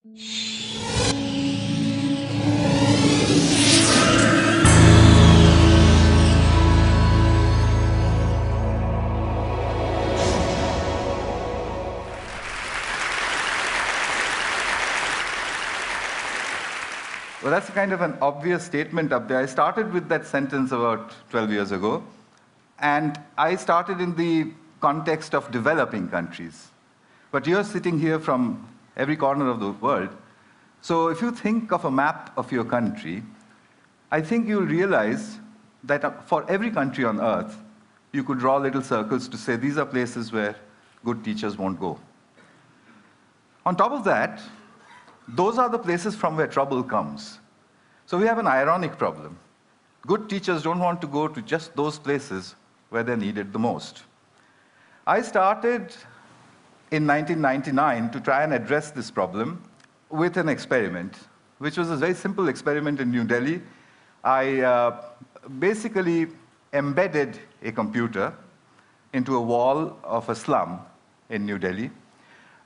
Well, that's kind of an obvious statement up there. I started with that sentence about 12 years ago, and I started in the context of developing countries. But you're sitting here from every corner of the world, so if you think of a map of your country, I think you'll realize that for every country on earth, you could draw little circles to say these are places where good teachers won't go. On top of that, those are the places from where trouble comes. So we have an ironic problem. Good teachers don't want to go to just those places where they're needed the most. I started in 1999 to try and address this problem with an experiment, which was a very simple experiment in New Delhi. I basically embedded a computer into a wall of a slum in New Delhi.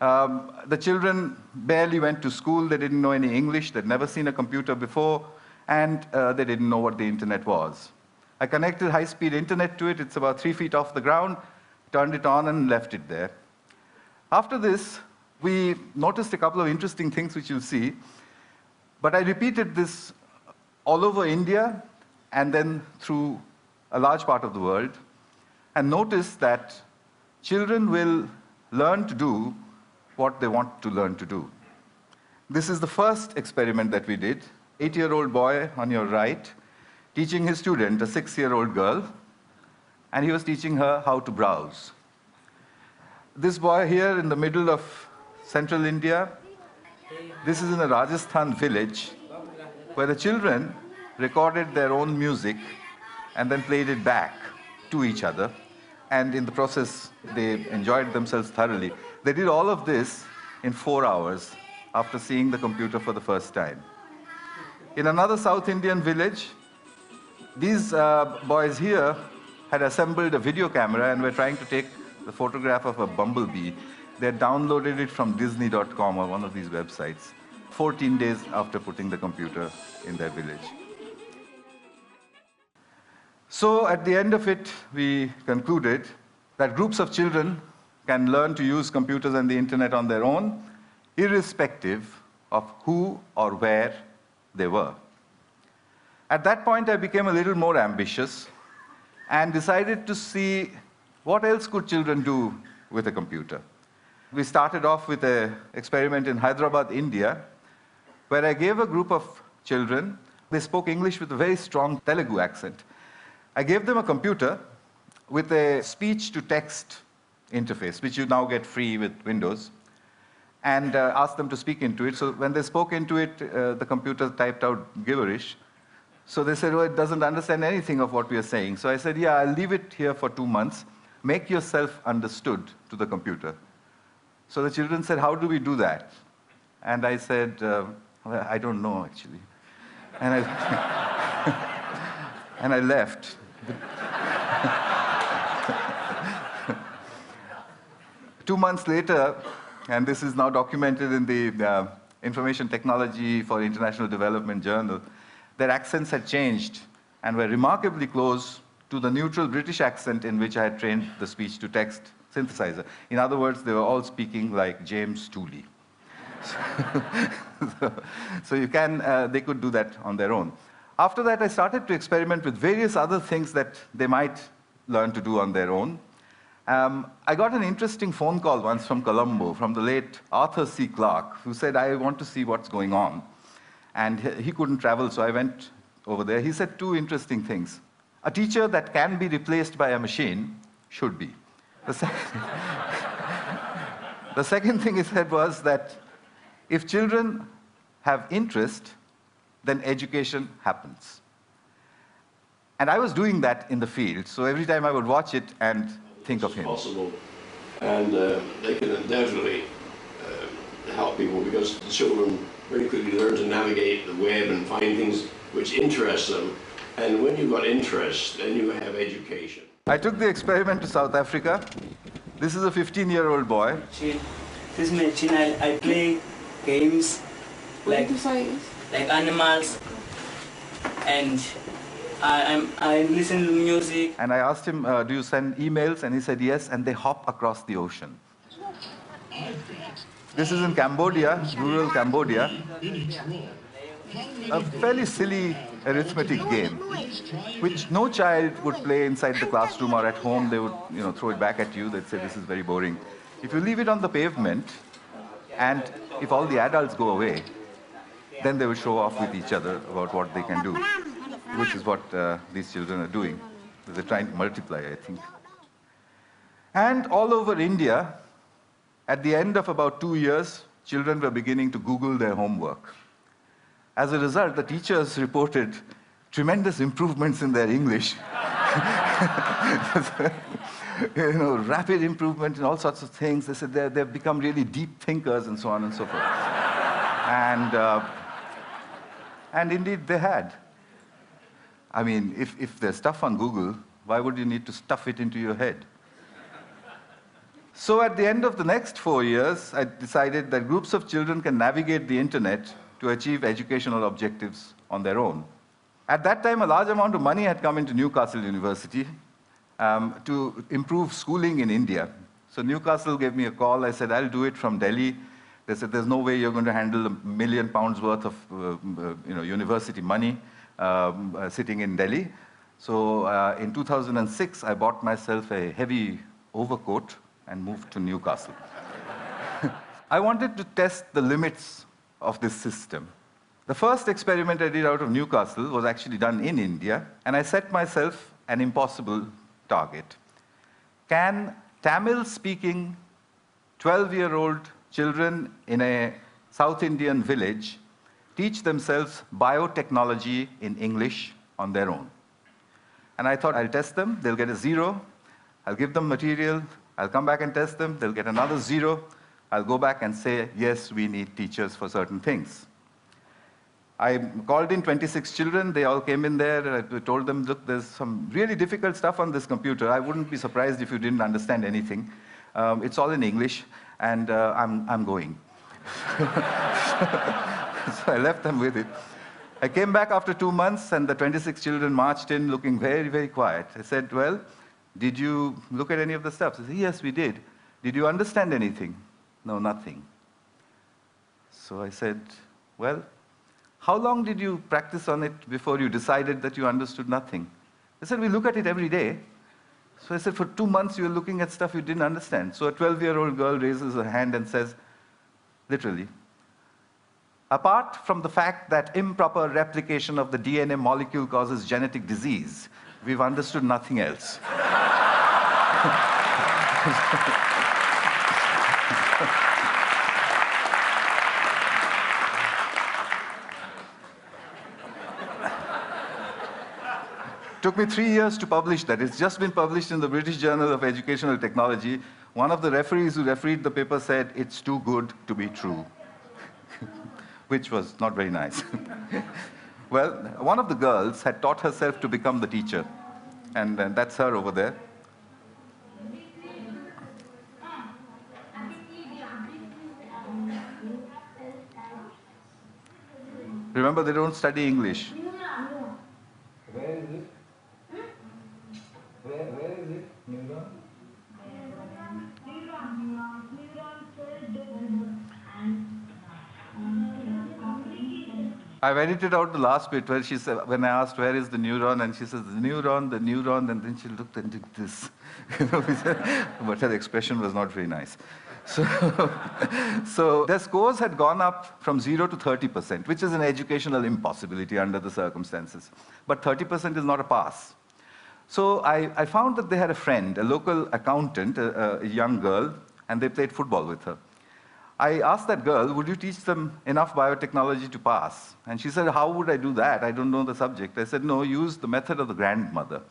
The children barely went to school, they didn't know any English, they'd never seen a computer before, and they didn't know what the internet was. I connected high-speed internet to it, it's about 3 feet off the ground, turned it on and left it there. After this, we noticed a couple of interesting things which you'll see, but I repeated this all over India and then through a large part of the world, and noticed that children will learn to do what they want to learn to do. This is the first experiment that we did. 8-year-old boy on your right, teaching his student, a 6-year-old girl, and he was teaching her how to browse. This boy here in the middle of central India, this is in a Rajasthan village, where the children recorded their own music and then played it back to each other. And in the process, they enjoyed themselves thoroughly. They did all of this in 4 hours after seeing the computer for the first time. In another South Indian village, these boys here had assembled a video camera and were trying to take the photograph of a bumblebee. They had downloaded it from Disney.com or one of these websites, 14 days after putting the computer in their village. So at the end of it, we concluded that groups of children can learn to use computers and the internet on their own, irrespective of who or where they were. At that point, I became a little more ambitious and decided to see what else could children do with a computer. We started off with an experiment in Hyderabad, India, where I gave a group of children, they spoke English with a very strong Telugu accent. I gave them a computer with a speech-to-text interface, which you now get free with Windows, and asked them to speak into it. So when they spoke into it, the computer typed out gibberish. So they said, oh, it doesn't understand anything of what we are saying. So I said, yeah, I'll leave it here for 2 months. Make yourself understood to the computer. So the children said, how do we do that? And I said, well, I don't know, actually. And and I left. 2 months later, and this is now documented in the Information Technology for International Development Journal, their accents had changed and were remarkably close to the neutral British accent in which I had trained the speech-to-text synthesizer. In other words, they were all speaking like James Tooley. So you can, they could do that on their own. After that, I started to experiment with various other things that they might learn to do on their own. I got an interesting phone call once from Colombo, from the late Arthur C. Clarke, who said, I want to see what's going on. And he couldn't travel, so I went over there. He said 2 interesting things. A teacher that can be replaced by a machine should be. The second thing he said was that if children have interest, then education happens. And I was doing that in the field, so every time I would watch it and think of him. Possible. And they can undoubtedly help people because the children very quickly learn to navigate the web and find things which interest them. And when you've got interest, then you have education. I took the experiment to South Africa. This is a 15-year-old boy. This machine, I play games like animals, and I listen to music. And I asked him, do you send emails? And he said yes, and they hop across the ocean. This is in Cambodia, rural Cambodia. A fairly silly arithmetic game, which no child would play inside the classroom or at home. They would, throw it back at you. They'd say, this is very boring. If you leave it on the pavement, and if all the adults go away, then they will show off with each other about what they can do, which is what these children are doing. They're trying to multiply, I think. And all over India, at the end of about 2 years, children were beginning to Google their homework. As a result, the teachers reported tremendous improvements in their English. Rapid improvement in all sorts of things. They said they've become really deep thinkers and so on and so forth. And indeed, they had. I mean, if there's stuff on Google, why would you need to stuff it into your head? So at the end of the next 4 years, I decided that groups of children can navigate the internet to achieve educational objectives on their own. At that time, a large amount of money had come into Newcastle University to improve schooling in India. So Newcastle gave me a call. I said, I'll do it from Delhi. They said, there's no way you're going to handle £1 million worth of university money sitting in Delhi. So in 2006, I bought myself a heavy overcoat and moved to Newcastle. I wanted to test the limits of this system. The first experiment I did out of Newcastle was actually done in India, and I set myself an impossible target. Can Tamil-speaking 12-year-old children in a South Indian village teach themselves biotechnology in English on their own? And I thought, I'll test them, they'll get a 0, I'll give them material, I'll come back and test them, they'll get another 0, I'll go back and say, yes, we need teachers for certain things. I called in 26 children, they all came in there, and I told them, look, there's some really difficult stuff on this computer. I wouldn't be surprised if you didn't understand anything. It's all in English, and I'm going. So I left them with it. I came back after 2 months, and the 26 children marched in looking very, very quiet. I said, well, did you look at any of the stuff? They said, yes, we did. Did you understand anything? No, nothing. So I said, well, how long did you practice on it before you decided that you understood nothing? They said, we look at it every day. So I said, for 2 months you were looking at stuff you didn't understand. So a 12-year-old girl raises her hand and says, literally, apart from the fact that improper replication of the DNA molecule causes genetic disease, we've understood nothing else. Took me 3 years to publish that. It's just been published in the British Journal of Educational Technology. One of the referees who refereed the paper said, it's too good to be true, which was not very nice. Well, one of the girls had taught herself to become the teacher, and that's her over there. Remember, they don't study English. Where is it? Where is it? Neuron? I've edited out the last bit where she said, when I asked where is the neuron, and she says, the neuron, and then she looked and did this. But her expression was not very nice. So their scores had gone up from 0 to 30%, which is an educational impossibility under the circumstances. But 30% is not a pass. So I found that they had a friend, a local accountant, a young girl, and they played football with her. I asked that girl, would you teach them enough biotechnology to pass? And she said, how would I do that? I don't know the subject. I said, no, use the method of the grandmother.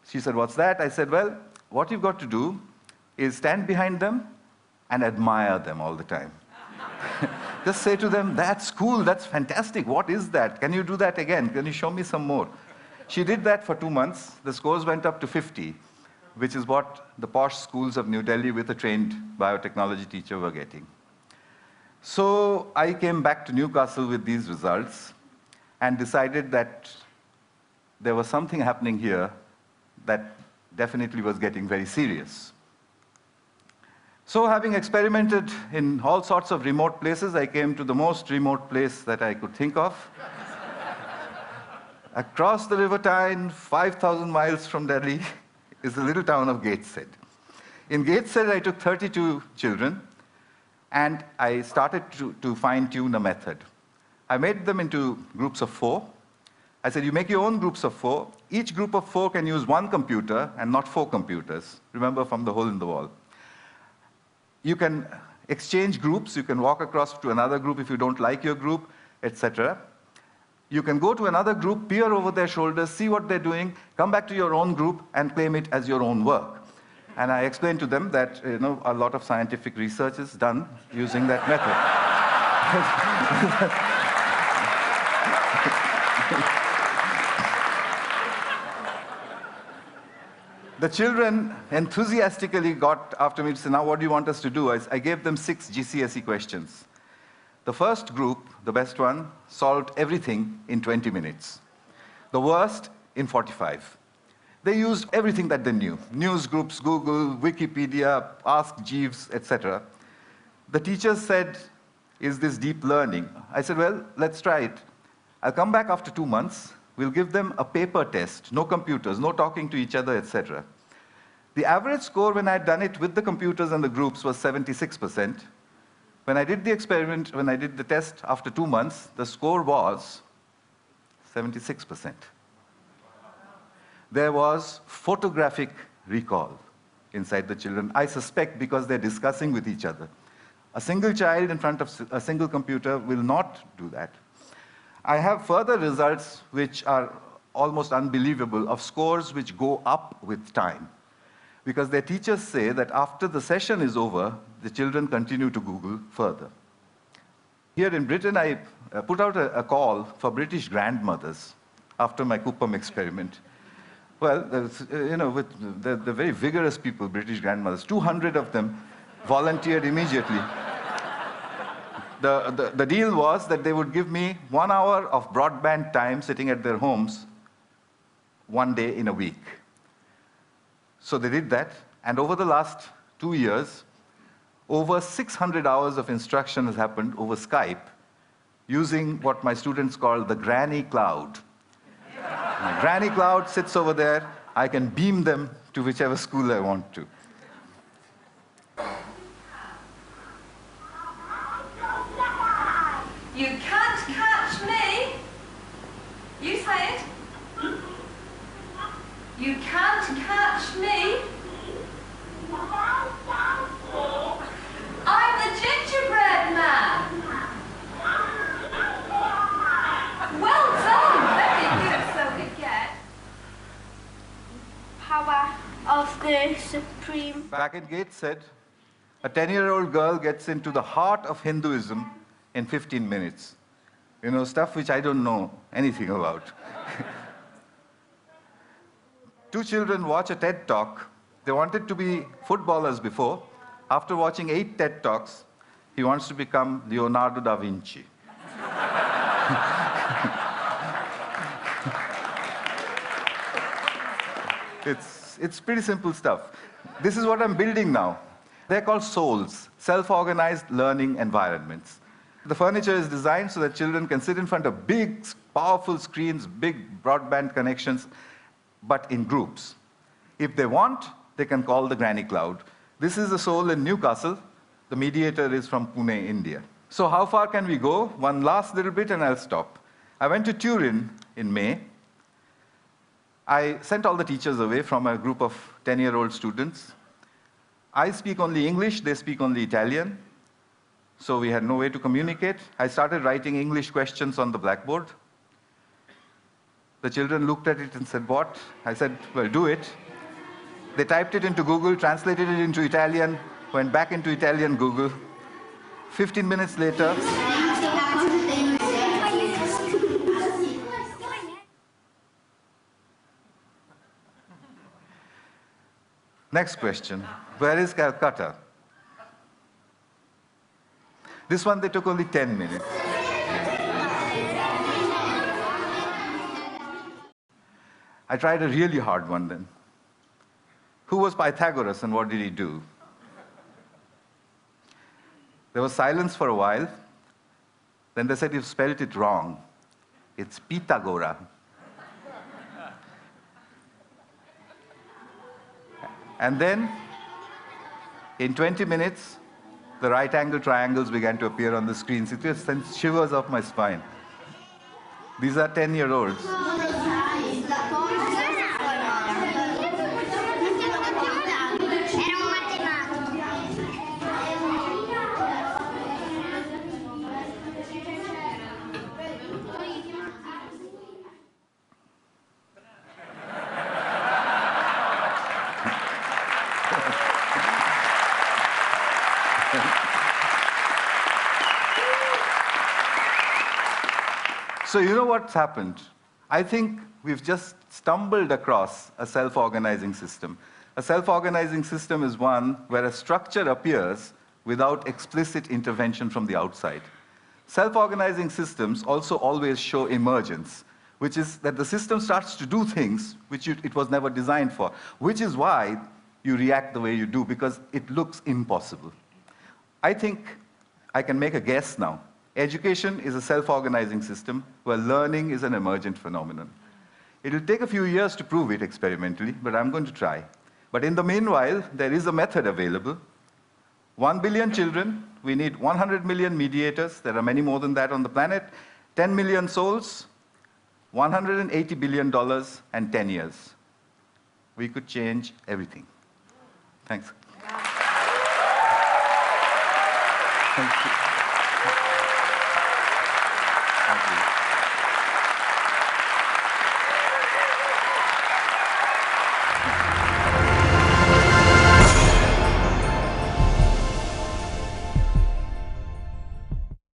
She said, what's that? I said, well, what you've got to do is stand behind them and admire them all the time. Just say to them, that's cool, that's fantastic, what is that? Can you do that again? Can you show me some more? She did that for 2 months. The scores went up to 50, which is what the posh schools of New Delhi with a trained biotechnology teacher were getting. So I came back to Newcastle with these results and decided that there was something happening here that definitely was getting very serious. So having experimented in all sorts of remote places, I came to the most remote place that I could think of. Across the River Tyne, 5,000 miles from Delhi, is the little town of Gateshead. In Gateshead, I took 32 children, and I started to fine-tune a method. I made them into groups of 4. I said, you make your own groups of 4. Each group of 4 can use 1 computer and not 4 computers. Remember, from the hole in the wall. You can exchange groups. You can walk across to another group if you don't like your group, etc. You can go to another group, peer over their shoulders, see what they're doing, come back to your own group, and claim it as your own work. And I explained to them that a lot of scientific research is done using that method. The children enthusiastically got after me to say, now what do you want us to do? I gave them 6 GCSE questions. The first group, the best one, solved everything in 20 minutes. The worst, in 45. They used everything that they knew. News groups, Google, Wikipedia, Ask Jeeves, etc. The teachers said, is this deep learning? I said, well, let's try it. I'll come back after 2 months. We'll give them a paper test, no computers, no talking to each other, etc. The average score when I had done it with the computers and the groups was 76%. When I did the experiment, when I did the test after 2 months, the score was 76%. There was photographic recall inside the children, I suspect because they're discussing with each other. A single child in front of a single computer will not do that. I have further results which are almost unbelievable of scores which go up with time. Because their teachers say that after the session is over, the children continue to Google further. Here in Britain, I put out a call for British grandmothers after my Coupam experiment. Well, with the very vigorous people, British grandmothers, 200 of them volunteered immediately. The deal was that they would give me 1 hour of broadband time sitting at their homes 1 day in a week. So they did that, and over the last 2 years, over 600 hours of instruction has happened over Skype using what my students call the granny cloud. My granny cloud sits over there. I can beam them to whichever school I want to. You can't catch me. You say it. You can't catch me. I'm the gingerbread man. Well done. Very good. So we get power of the supreme. Back in Gateshead, a 10-year-old girl gets into the heart of Hinduism in 15 minutes. Stuff which I don't know anything about. 2 children watch a TED Talk. They wanted to be footballers before. After watching 8 TED Talks, he wants to become Leonardo da Vinci. It's pretty simple stuff. This is what I'm building now. They're called souls, self-organized learning environments. The furniture is designed so that children can sit in front of big, powerful screens, big broadband connections, but in groups. If they want, they can call the granny cloud. This is a soul in Newcastle. The mediator is from Pune, India. So how far can we go? One last little bit and I'll stop. I went to Turin in May. I sent all the teachers away from a group of 10-year-old students. I speak only English, they speak only Italian. So we had no way to communicate. I started writing English questions on the blackboard. The children looked at it and said, what? I said, well, do it. They typed it into Google, translated it into Italian, went back into Italian Google. 15 minutes later, next question, where is Calcutta? This one, they took only 10 minutes. I tried a really hard one then. Who was Pythagoras and what did he do? There was silence for a while. Then they said, you've spelled it wrong. It's Pythagora. And then, in 20 minutes, the right angle triangles began to appear on the screens. It just sent shivers up my spine. These are 10-year-olds. So you know what's happened? I think we've just stumbled across a self-organizing system. A self-organizing system is one where a structure appears without explicit intervention from the outside. Self-organizing systems also always show emergence, which is that the system starts to do things which it was never designed for, which is why you react the way you do, because it looks impossible. I think I can make a guess now. Education is a self-organizing system where learning is an emergent phenomenon. It will take a few years to prove it experimentally, but I'm going to try. But in the meanwhile, there is a method available. 1 billion children, we need 100 million mediators, there are many more than that on the planet, 10 million souls, $180 billion, and 10 years. We could change everything. Thanks. Thank you. Thank you.